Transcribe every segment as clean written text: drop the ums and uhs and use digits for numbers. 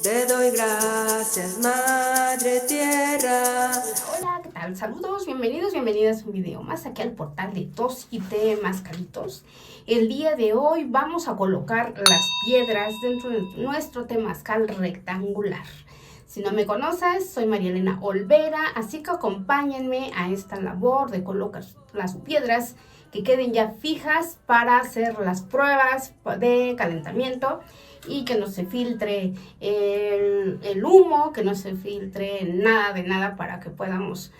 Te doy gracias, Madre Tierra. Hola, ¿qué tal? Saludos, bienvenidos, bienvenidas a un video más aquí al portal de Tos y Té Mascalitos. El día de hoy vamos a colocar las piedras dentro de nuestro temazcal rectangular. Si no me conoces, soy María Elena Olvera, así que acompáñenme a esta labor de colocar las piedras que queden ya fijas para hacer las pruebas de calentamiento y que no se filtre el humo, que no se filtre nada de nada para que podamos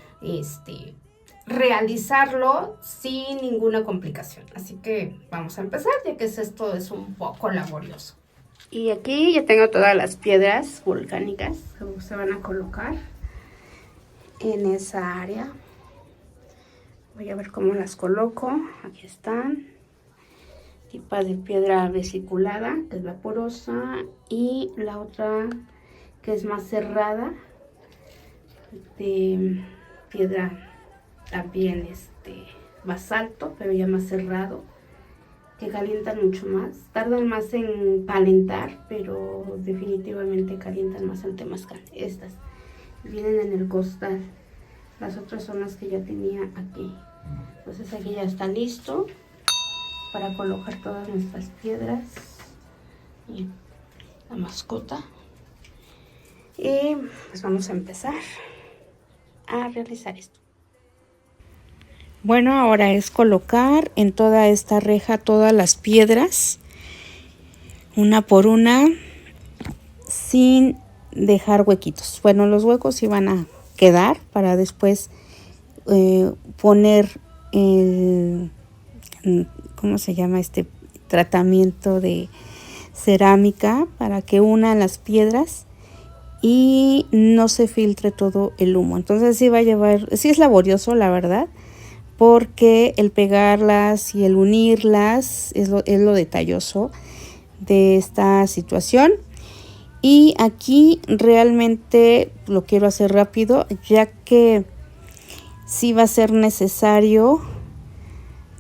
realizarlo sin ninguna complicación. Así que vamos a empezar, ya que esto es un poco laborioso. Y aquí ya tengo todas las piedras volcánicas que se van a colocar en esa área. Voy a ver cómo las coloco. Aquí están. Tipo de piedra vesiculada, que es la porosa, y la otra que es más cerrada, de piedra también basalto, pero ya más cerrado, que calientan mucho más. Tardan más en calentar, pero definitivamente calientan más el temazcal. Estas vienen en el costal. Las otras son las que ya tenía aquí. Entonces aquí ya está listo para colocar todas nuestras piedras y la mascota. Y pues vamos a empezar a realizar esto. Bueno, ahora es colocar en toda esta reja todas las piedras, una por una, sin dejar huequitos. Bueno, los huecos sí van a quedar para después poner el, ¿cómo se llama? Este tratamiento de cerámica para que una las piedras y no se filtre todo el humo. Entonces sí va a llevar, sí es laborioso, la verdad, porque el pegarlas y el unirlas es lo detalloso de esta situación. Y aquí realmente lo quiero hacer rápido, ya que sí va a ser necesario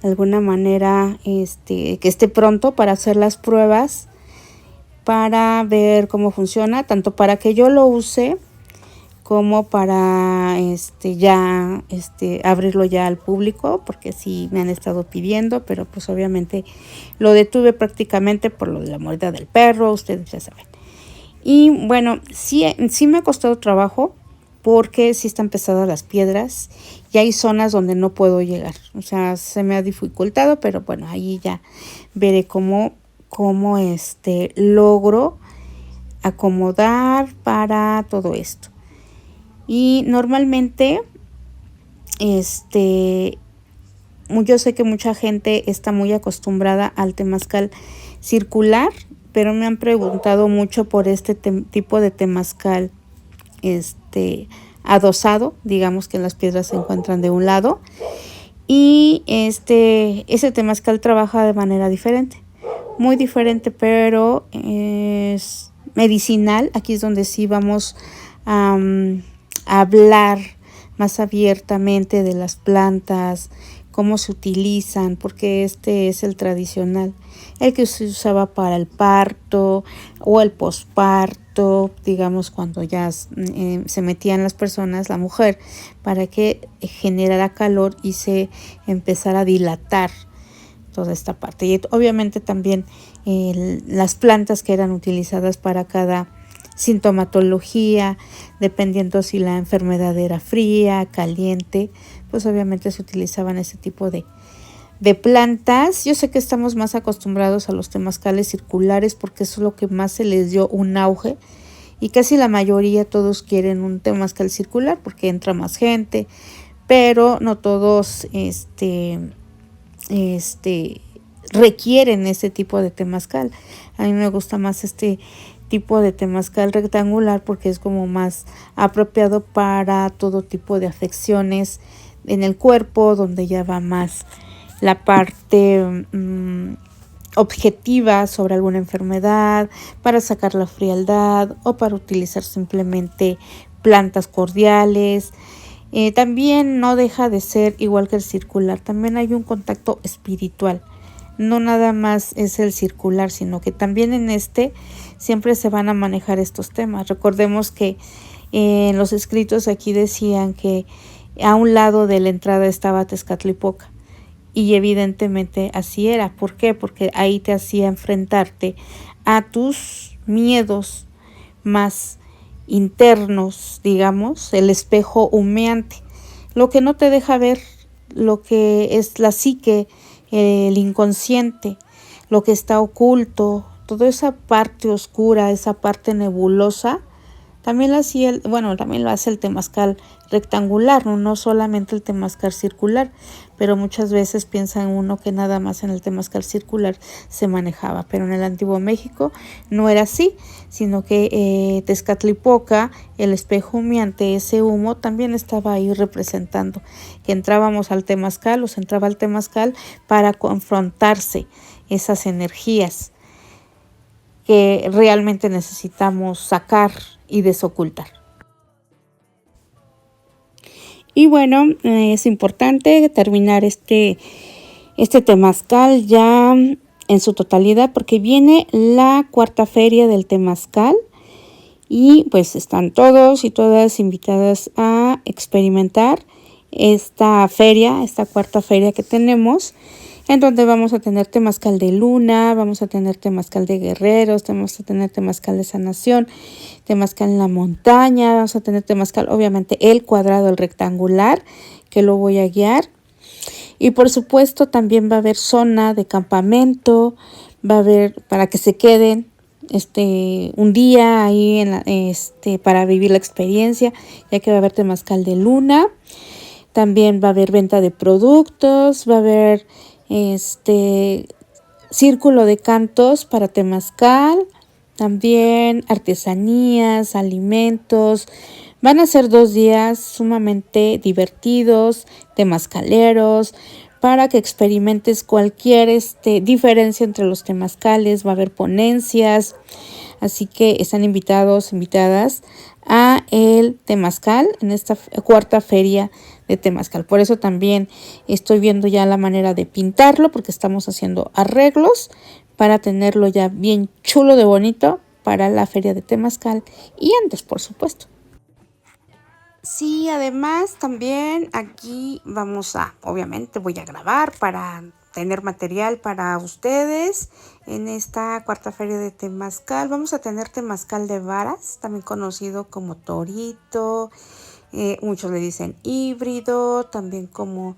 de alguna manera que esté pronto para hacer las pruebas, para ver cómo funciona, tanto para que yo lo use como para abrirlo ya al público, porque sí me han estado pidiendo, pero pues obviamente lo detuve prácticamente por lo de la mordida del perro, ustedes ya saben. Y bueno, sí me ha costado trabajo, porque sí están pesadas las piedras y hay zonas donde no puedo llegar. O sea, se me ha dificultado, pero bueno, ahí ya veré cómo logro acomodar para todo esto. Y normalmente, yo sé que mucha gente está muy acostumbrada al temazcal circular, pero me han preguntado mucho por este tipo de temazcal adosado, digamos que las piedras se encuentran de un lado, y ese temazcal trabaja de manera diferente, muy diferente, pero es medicinal. Aquí es donde sí vamos a hablar más abiertamente de las plantas, cómo se utilizan, porque este es el tradicional, el que se usaba para el parto o el posparto, digamos cuando ya se metían las personas, la mujer, para que generara calor y se empezara a dilatar toda esta parte. Y obviamente también las plantas que eran utilizadas para cada sintomatología, dependiendo si la enfermedad era fría, caliente, pues obviamente se utilizaban ese tipo de plantas. Yo sé que estamos más acostumbrados a los temazcales circulares porque eso es lo que más se les dio un auge, y casi la mayoría, todos quieren un temazcal circular porque entra más gente, pero no todos requieren ese tipo de temazcal. A mí me gusta más este tipo de temazcal rectangular porque es como más apropiado para todo tipo de afecciones en el cuerpo, donde ya va más la parte objetiva sobre alguna enfermedad, para sacar la frialdad o para utilizar simplemente plantas cordiales. También no deja de ser igual que el circular, también hay un contacto espiritual. No nada más es el circular, sino que también en siempre se van a manejar estos temas. Recordemos que en los escritos aquí decían que a un lado de la entrada estaba Tezcatlipoca, y evidentemente así era. ¿Por qué? Porque ahí te hacía enfrentarte a tus miedos más internos, digamos, el espejo humeante, lo que no te deja ver lo que es la psique, el inconsciente, lo que está oculto, toda esa parte oscura, esa parte nebulosa. También también lo hace el temazcal rectangular, no solamente el temazcal circular, pero muchas veces piensa uno que nada más en el temazcal circular se manejaba, pero en el antiguo México no era así, sino que Tezcatlipoca, el espejo humeante, ese humo también estaba ahí representando, que entrábamos al temazcal, entraba al temazcal para confrontarse esas energías que realmente necesitamos sacar y desocultar. Y bueno, es importante terminar este temazcal ya en su totalidad, porque viene la cuarta feria del temazcal y pues están todos y todas invitadas a experimentar esta cuarta feria que tenemos, en donde vamos a tener temazcal de luna, vamos a tener temazcal de guerreros, vamos a tener temazcal de sanación, temazcal en la montaña, vamos a tener temazcal, obviamente el cuadrado, el rectangular, que lo voy a guiar. Y por supuesto también va a haber zona de campamento, va a haber para que se queden un día ahí para vivir la experiencia, ya que va a haber temazcal de luna. También va a haber venta de productos, va a haber círculo de cantos para temazcal, también artesanías, alimentos. Van a ser 2 días sumamente divertidos, temazcaleros, para que experimentes cualquier diferencia entre los temazcales. Va a haber ponencias, así que están invitados, invitadas a el temazcal en esta cuarta feria de temazcal. Por eso también estoy viendo ya la manera de pintarlo, porque estamos haciendo arreglos para tenerlo ya bien chulo de bonito para la feria de temazcal y antes, por supuesto. Sí, además también aquí obviamente voy a grabar para tener material para ustedes en esta cuarta feria de temazcal. Vamos a tener temazcal de varas, también conocido como torito, muchos le dicen híbrido, también como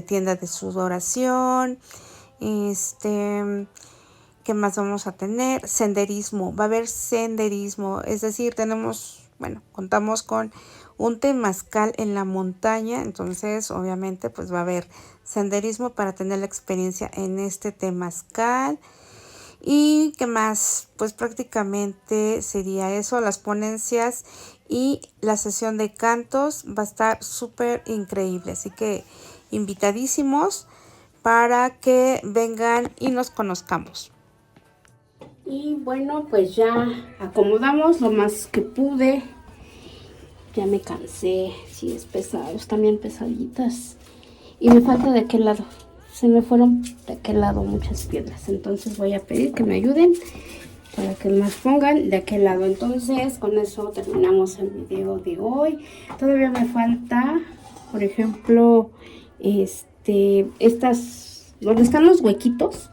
tienda de sudoración. ¿Qué más vamos a tener? Senderismo, va a haber senderismo, es decir, contamos con un temazcal en la montaña, entonces obviamente pues va a haber senderismo para tener la experiencia en este temazcal. ¿Y qué más? Pues prácticamente sería eso, las ponencias y la sesión de cantos va a estar súper increíble, así que invitadísimos para que vengan y nos conozcamos. Y bueno, pues ya acomodamos lo más que pude. Ya me cansé, sí es pesado, están bien pesaditas. Y me falta de aquel lado, se me fueron de aquel lado muchas piedras. Entonces voy a pedir que me ayuden para que más pongan de aquel lado. Entonces con eso terminamos el video de hoy. Todavía me falta, por ejemplo, donde están los huequitos.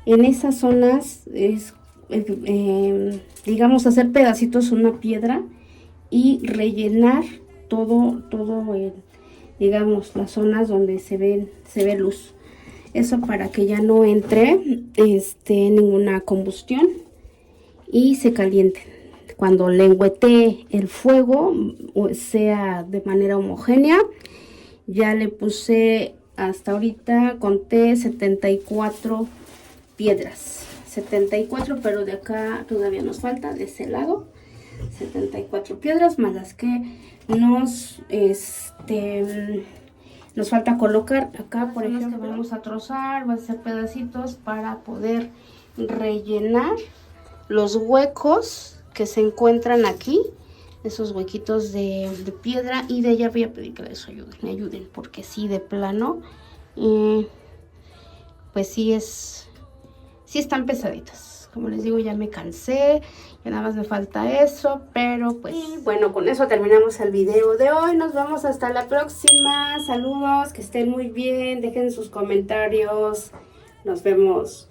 En esas zonas es, digamos, hacer pedacitos una piedra y rellenar todo digamos, las zonas donde se ve luz. Eso para que ya no entre ninguna combustión y se calienten. Cuando lengüetee el fuego, sea de manera homogénea. Ya le puse, hasta ahorita conté 74 piedras. 74, pero de acá todavía nos falta, de ese lado. 74 piedras más las que nos falta colocar acá, por ejemplo, que vamos a trozar, va a ser pedacitos para poder rellenar los huecos que se encuentran aquí, esos huequitos de piedra. Y de allá voy a pedir que me ayuden, porque sí, de plano, pues sí están pesaditas. como les digo, ya me cansé, ya nada más me falta eso, pero pues... Y bueno, con eso terminamos el video de hoy. Nos vemos hasta la próxima. Saludos, que estén muy bien, dejen sus comentarios. Nos vemos.